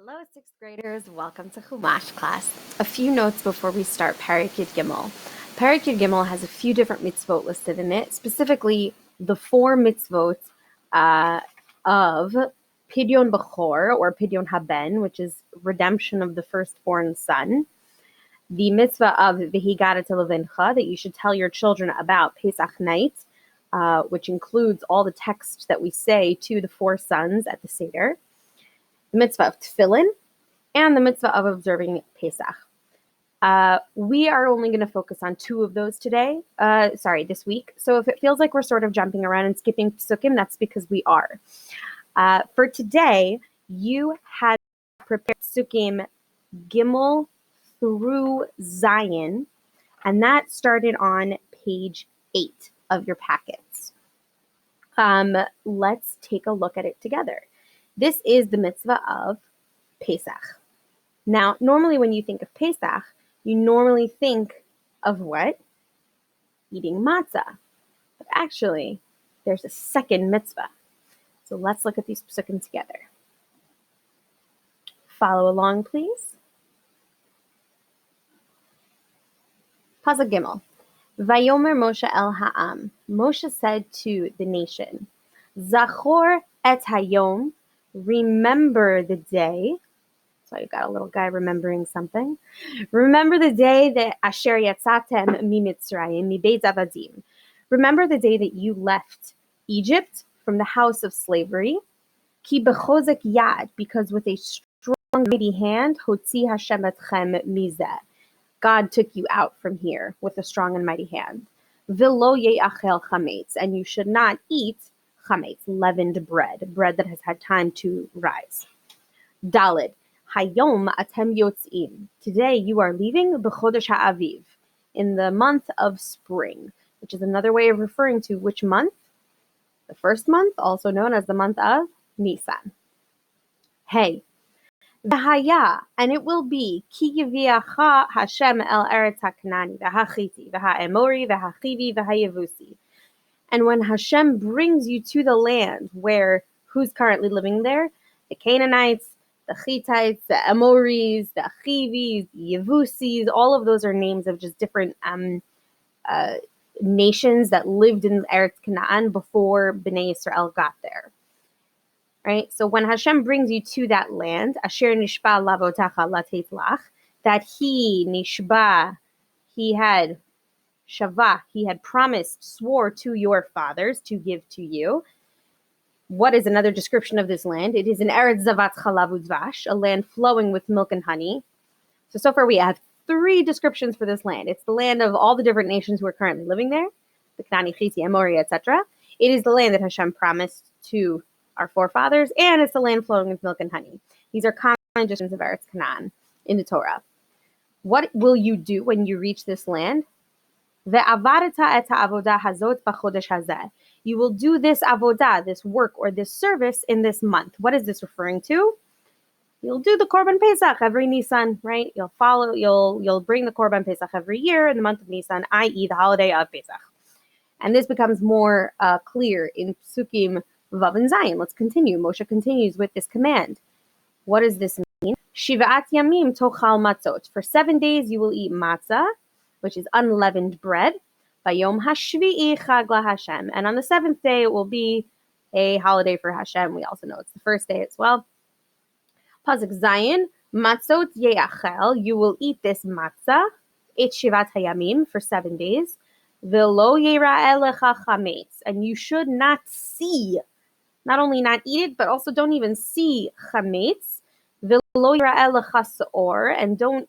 Hello, sixth graders. Welcome to Chumash class. A few notes before we start Perek Yud Gimel. Perek Yud Gimel has a few different mitzvot listed in it, specifically the four mitzvot of Pidyon Bechor, or Pidyon Haben, which is redemption of the firstborn son. The mitzvah of V'higata Levincha, that you should tell your children about Pesach night, which includes all the text that we say to the four sons at the Seder. The mitzvah of tefillin, and the mitzvah of observing Pesach. We are only going to focus on two of those this week. So if it feels like we're sort of jumping around and skipping psukim, that's because we are. For today, you had prepared psukim Gimel through Zion, and that started on page 8 of your packets. Let's take a look at it together. This is the mitzvah of Pesach. Now, normally when you think of Pesach, you normally think of what? Eating matzah. But actually, there's a second mitzvah. So let's look at these psukim together. Follow along, please. Pasuk Gimel. Vayomer Moshe el ha'am. Moshe said to the nation, Zachor et hayom. Remember the day. So you've got a little guy remembering something. Remember the day that Asher yatzatem miMitzrayim mibeit avadim. Remember the day that you left Egypt from the house of slavery. Ki bechozek yad, because with a strong mighty hand, hotzi Hashem etchem mizeh. God took you out from here with a strong and mighty hand. V'lo ye'achel chametz, and you should not eat chametz, leavened bread that has had time to rise. Daled, hayom atem yotzim. Today you are leaving b'chodesh ha'aviv, in the month of spring, which is another way of referring to which month? The first month, also known as the month of Nisan. Hey, v'haya, and it will be ki yiviacha Hashem el eretz haKnani v'hachiti v'ha'emori v'hachivi v'hayevusi. And when Hashem brings you to the land where, who's currently living there? The Canaanites, the Hittites, the Amoris, the Achivis, the Yevusis, all of those are names of just different nations that lived in Eretz Canaan before Bnei Israel got there. Right? So when Hashem brings you to that land, Asher nishba lavotacha latet lach, that he, nishba, he had Shavah, he had promised, swore to your fathers to give to you. What is another description of this land? It is an Eretz Zavat Chalav Udvash, a land flowing with milk and honey. So far we have 3 descriptions for this land. It's the land of all the different nations who are currently living there, the Knani, Chiti, Amori, etc. It is the land that Hashem promised to our forefathers, and it's the land flowing with milk and honey. These are common descriptions of Eretz Canaan in the Torah. What will you do when you reach this land? You will do this avodah, this work or this service in this month. What is this referring to? You'll do the Korban Pesach every Nisan, right? You'll bring the Korban Pesach every year in the month of Nisan, i.e. the holiday of Pesach. And this becomes more clear in Psukim Vav and Zayin. Let's continue. Moshe continues with this command. What does this mean? Shivat yamim tochal matzot. For 7 days you will eat matzah, which is unleavened bread. Vayom hashvi'i chag laHashem. And on the 7th day, it will be a holiday for Hashem. We also know it's the first day as well. Pasuk Zayin, matzot ye'achel. You will eat this matzah, et shivat hayamim, for 7 days. V'lo ye'ra'eh lecha chametz. And you should not see, not only not eat it, but also don't even see chametz. V'lo ye'ra'eh lecha se'or. And don't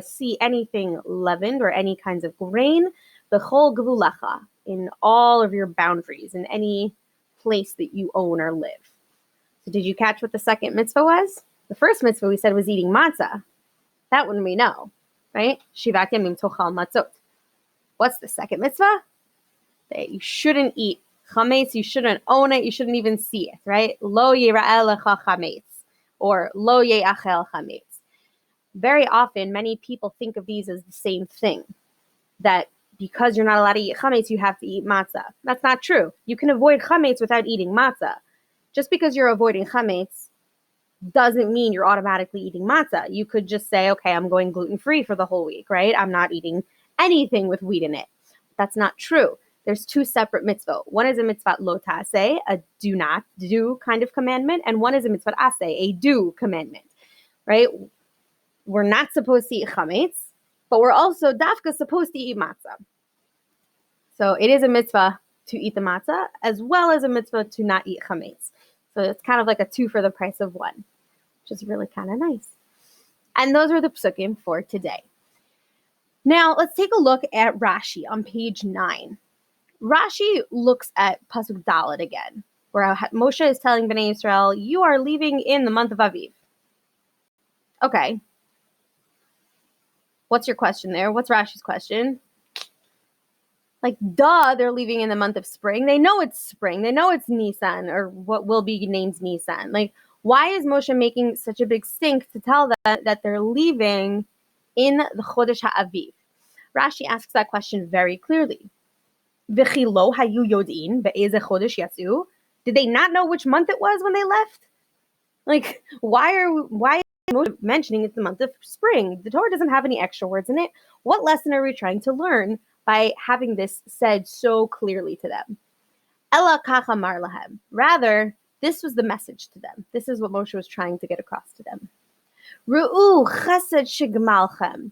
see anything leavened or any kinds of grain, b'chol gvulacha, in all of your boundaries, in any place that you own or live. So did you catch what the second mitzvah was? The first mitzvah we said was eating matzah. That one we know, right? Shivat yamim tochal matzot. What's the second mitzvah? That you shouldn't eat chametz, you shouldn't own it, you shouldn't even see it, right? Lo yira'eh lecha chametz, or lo ye'achel chametz. Very often, many people think of these as the same thing, that because you're not allowed to eat chametz, you have to eat matzah. That's not true. You can avoid chametz without eating matzah. Just because you're avoiding chametz doesn't mean you're automatically eating matzah. You could just say, okay, I'm going gluten-free for the whole week, right? I'm not eating anything with wheat in it. That's not true. There's two separate mitzvot. One is a mitzvah lo ta'aseh, a do not do kind of commandment, and one is a mitzvah aseh, a do commandment, right? We're not supposed to eat chametz, but we're also dafka supposed to eat matzah. So it is a mitzvah to eat the matzah as well as a mitzvah to not eat chametz. So it's kind of like a two for the price of one, which is really kind of nice. And those are the psukim for today. Now let's take a look at Rashi on page 9. Rashi looks at pasuk Dalet again, where Moshe is telling Bnei Yisrael, you are leaving in the month of Aviv. Okay. What's your question there? What's Rashi's question? Like, duh, they're leaving in the month of spring. They know it's spring. They know it's Nisan, or what will be named Nisan. Like, why is Moshe making such a big stink to tell them that they're leaving in the Chodesh HaAviv? Rashi asks that question very clearly. V'chi lo hayu yodin be'eze chodesh yatzu? Did they not know which month it was when they left? Like, why is Moshe mentioning it's the month of spring? The Torah doesn't have any extra words in it. What lesson are we trying to learn by having this said so clearly to them? Ela kach amar lahem. Rather, this was the message to them. This is what Moshe was trying to get across to them. Ru'u chesed shegmalchem.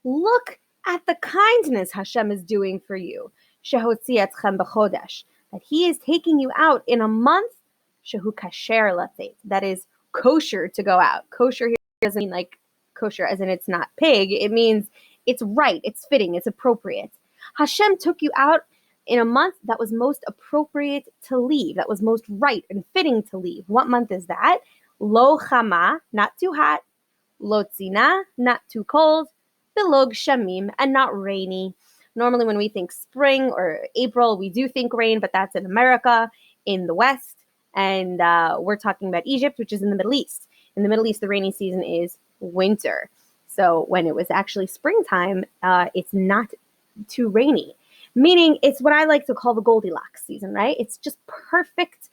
Look at the kindness Hashem is doing for you. Shehotzi etchem b'chodesh. That He is taking you out in a month. Shehu kasher latzeit. That is kosher to go out. Kosher here doesn't mean like kosher as in it's not pig. It means it's right, it's fitting, it's appropriate. Hashem took you out in a month that was most appropriate to leave, that was most right and fitting to leave. What month is that? Lo chama, not too hot. Lo tzina, not too cold. V'lo gshamim, and not rainy. Normally when we think spring or April, we do think rain, but that's in America, in the West. And we're talking about Egypt, which is in the Middle East. In the Middle East, the rainy season is winter. So when it was actually springtime, it's not too rainy. Meaning it's what I like to call the Goldilocks season, right? It's just perfect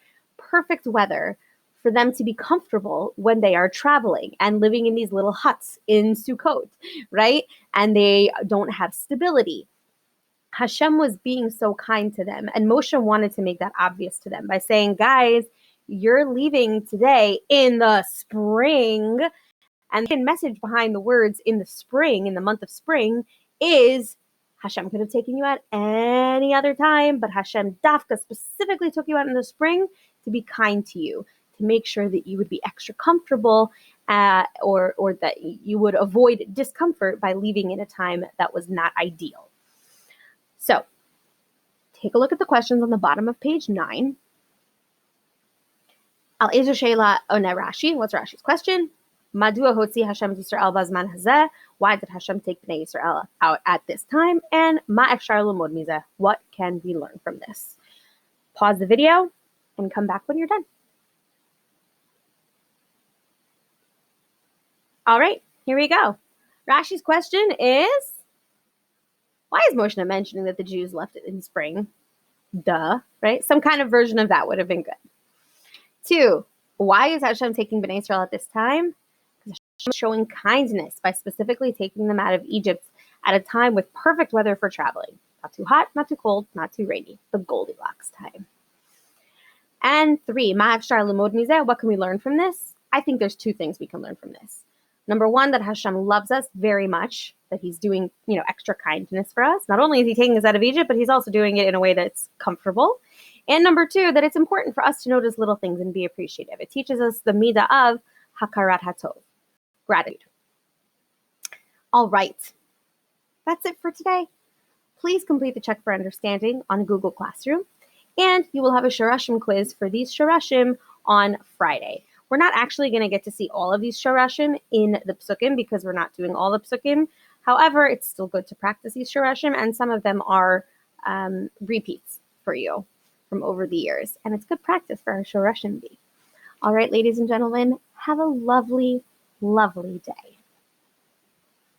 weather for them to be comfortable when they are traveling and living in these little huts in Sukkot, right? And they don't have stability. Hashem was being so kind to them, and Moshe wanted to make that obvious to them by saying, guys, you're leaving today in the spring. And the message behind the words in the spring, in the month of spring, is Hashem could have taken you out any other time, but Hashem dafka specifically took you out in the spring to be kind to you, to make sure that you would be extra comfortable or that you would avoid discomfort by leaving in a time that was not ideal. So, take a look at the questions on the bottom of page 9. Al ezu sheila one Rashi. What's Rashi's question? Madua hotzi Hashem Yisrael bazman hazeh. Why did Hashem take Bnei Yisrael out at this time? And ma efshar lemod mizeh. What can we learn from this? Pause the video and come back when you're done. All right, here we go. Rashi's question is, why is Moshe mentioning that the Jews left it in spring? Duh, right? Some kind of version of that would have been good. 2, why is Hashem taking Bnei Israel at this time? Because Hashem is showing kindness by specifically taking them out of Egypt at a time with perfect weather for traveling. Not too hot, not too cold, not too rainy. The Goldilocks time. And 3, what can we learn from this? I think there's 2 things we can learn from this. Number 1, that Hashem loves us very much, that He's doing, extra kindness for us. Not only is He taking us out of Egypt, but He's also doing it in a way that's comfortable. And number 2, that it's important for us to notice little things and be appreciative. It teaches us the midah of hakarat hatov, gratitude. All right, that's it for today. Please complete the check for understanding on Google Classroom, and you will have a Shorashim quiz for these Shorashim on Friday. We're not actually going to get to see all of these Shorashim in the Psukim because we're not doing all the Psukim. However, it's still good to practice these Shorashim, and some of them are repeats for you from over the years. And it's good practice for our Shorashim bee. All right, ladies and gentlemen, have a lovely, lovely day.